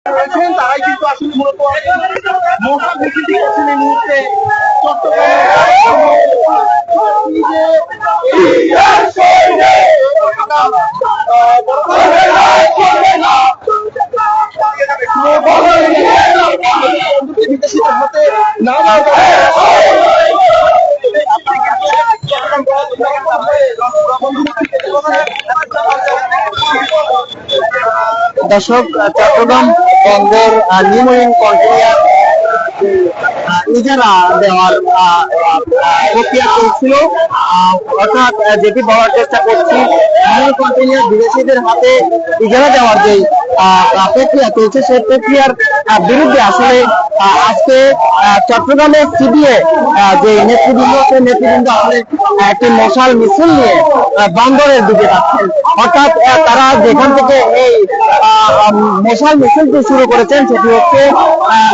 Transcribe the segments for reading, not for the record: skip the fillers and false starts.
রয়েছেন তারাই কিন্তু আসলে মূলত মহা মিছিলটি করছেন এই মুহূর্তে দর্শক, চট্টগ্রাম বন্দর নিউ মেরিন কন্টেইনার ইজারা দেওয়ার প্রক্রিয়া চলছিল। অর্থাৎ যেটি বলার চেষ্টা করছি, নিউ কন্টেইনার বিদেশিদের হাতে ইজারা দেওয়ার যে প্রক্রিয়া চলছে, সেই প্রক্রিয়ার বিরুদ্ধে আসলে আজকে চট্টগ্রামের সিবিএ যে নেতৃবৃন্দ, সেই নেতৃবৃন্দ আসলে একটি মশাল মিছিল নিয়ে বন্দরের দিকে যাচ্ছেন। অর্থাৎ তারা যেখান থেকে এই মশাল মিছিলটি শুরু করেছেন, সেটি হচ্ছে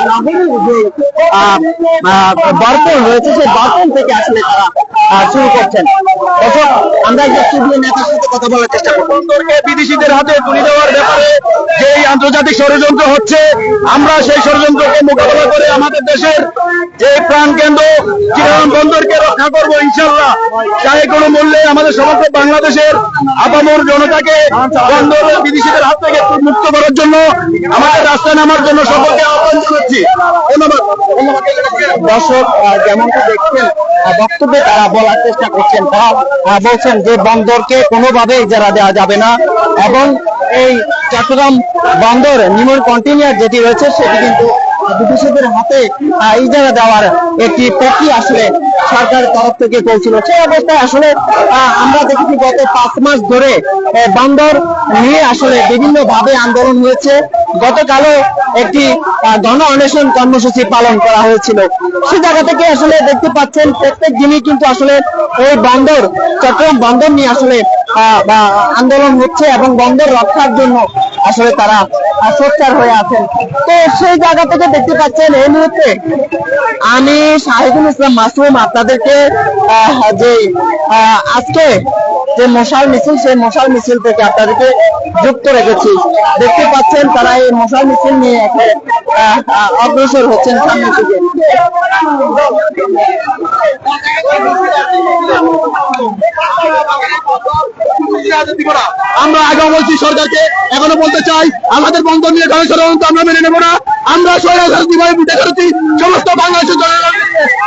নগরীর যে দর্পণ রয়েছে, সেই দর্পণ থেকে আসলে তারা শুরু করছেন। দর্শক, আমরা যে সিবিএ নেতার সাথে কথা বলার চেষ্টা করব। বন্দরকে বিদেশিদের হাতে তুলে দেওয়ার ব্যাপারে যে আন্তর্জাতিক ষড়যন্ত্র হচ্ছে, আমরা সেই ষড়যন্ত্রকে মোকাবেলা করে আমাদের দেশের যে প্রাণ কেন্দ্র চিটাগাং বন্দরকে রক্ষা করব ইনশাআল্লাহ। চাই কোনো মূল্যে আমাদের সমগ্র বাংলাদেশের আপামর জনতাকে বন্দরের বিদেশিদের হাত থেকে মুক্ত করার জন্য আমাদের রাস্তায় নামার জন্য সকলকে আহ্বান জানাচ্ছি। ধন্যবাদ। দর্শক, যেমনটা দেখছেন, বক্তব্যে তারা বলার চেষ্টা করছেন। তারা বলছেন যে বন্দরকে কোনোভাবে ইজারা দেওয়া যাবে না এবং এই চট্টগ্রাম বন্দর নিউ মেরিন কন্টেইনার যেটি রয়েছে, সেটি কিন্তু বিদেশিদের হাতে ইজারা দেওয়ার একটি প্রক্রিয়া আসলে সরকারের তরফ থেকে চলছিল। সেই অবস্থায় আসলে আমরা দেখেছি গত 5 মাস ধরে বন্দর নিয়ে আসলে বিভিন্ন ভাবে আন্দোলন হয়েছে। গতকালও একটি গণ অনশন কর্মসূচি পালন করা হয়েছিল। সে জায়গা থেকে আসলে দেখতে পাচ্ছেন প্রত্যেক দিনই কিন্তু আসলে এই বন্দর, চট্টগ্রাম বন্দর নিয়ে আসলে আন্দোলন হচ্ছে এবং বন্দর রক্ষার জন্য আসলে তারা সোচ্চার হয়ে আছেন। তো সেই জায়গা থেকে দেখতে পাচ্ছেন এই মুহূর্তে আমি শাহিদুল ইসলাম মাসুম আপনাদেরকে যে আজকে যে মশাল মিছিল, সেই মশাল মিছিল থেকে আপনাদেরকে যুক্ত রেখেছি। দেখতে পাচ্ছেন তারা এই মশাল মিছিল নিয়ে অগ্রসর হচ্ছেন সামনের দিকে। আমরা আগে বলছি সরকারকে, এখনো বলতে চাই, আমাদের বন্দর নিয়ে ষড়যন্ত্র আমরা মেনে নেব না। আমরা স্বৈরাচার দিবাই বুঝে করেছি সমস্ত বাংলাদেশের জনগণ,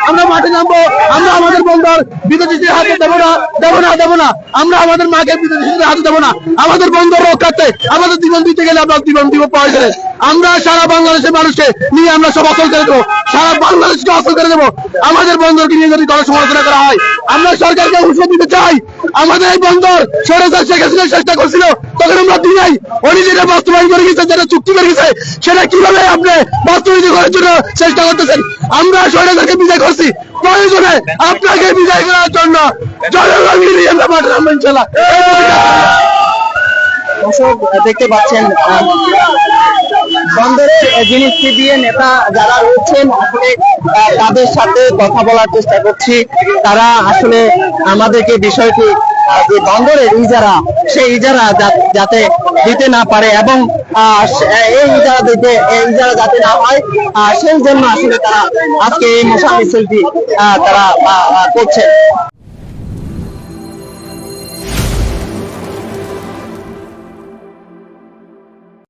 আমরা মাঠে নামবো। আমরা আমাদের বন্দর বিদেশিদের হাতে দেবো না, দেবো না, দেবো না। আমরা আমাদের মাকে বিদেশিদের হাতে দেবো না। আমাদের বন্দর রক্ষার্থে আমাদের জীবন দিতে গেলে আমরা জীবন দিব প্রয়োজনে। আমরা সারা বাংলাদেশের মানুষকে নিয়ে আমরা সব অচল করে দেবো, সারা বাংলাদেশকে অচল করে দেবো। আমাদের বন্দরকে নিয়ে যদি কোনো সমালোচনা করা হয়, আমরা সরকারকে হুঁশিয়ারি দিতে চাই, আমাদের এই বন্দর স্বৈরাচার শেখ হাসিনা চেষ্টা করছিল, তখন আমরা দিই নাই। উনি যেটা বাস্তবায়ন করে গেছে, যেটা চুক্তি করে গেছে, সেটা কিভাবে আপনি বাস্তবায়িত করার জন্য চেষ্টা করতেছেন? আমরা স্বৈরাচারকে বিজয় করছি, প্রয়োজনে আপনাকে বিজয় করার জন্য জনগণ নিয়ে আমরা মাঠে নামবো ইনশাআল্লাহ। দর্শক, দেখতে পাচ্ছেন বন্দরের যিনি সিবিএ নেতা যারা রয়েছেন, আসলে তাদের সাথে কথা বলার চেষ্টা করছি। তারা আসলে আমাদেরকে বিষয়টি যে বন্দরের ইজারা, সেই ইজারা যাতে দিতে না পারে এবং এই ইজারা যাতে না হয়, সেই জন্য আসলে তারা আজকে এই মশাল মিছিলটি তারা করছে।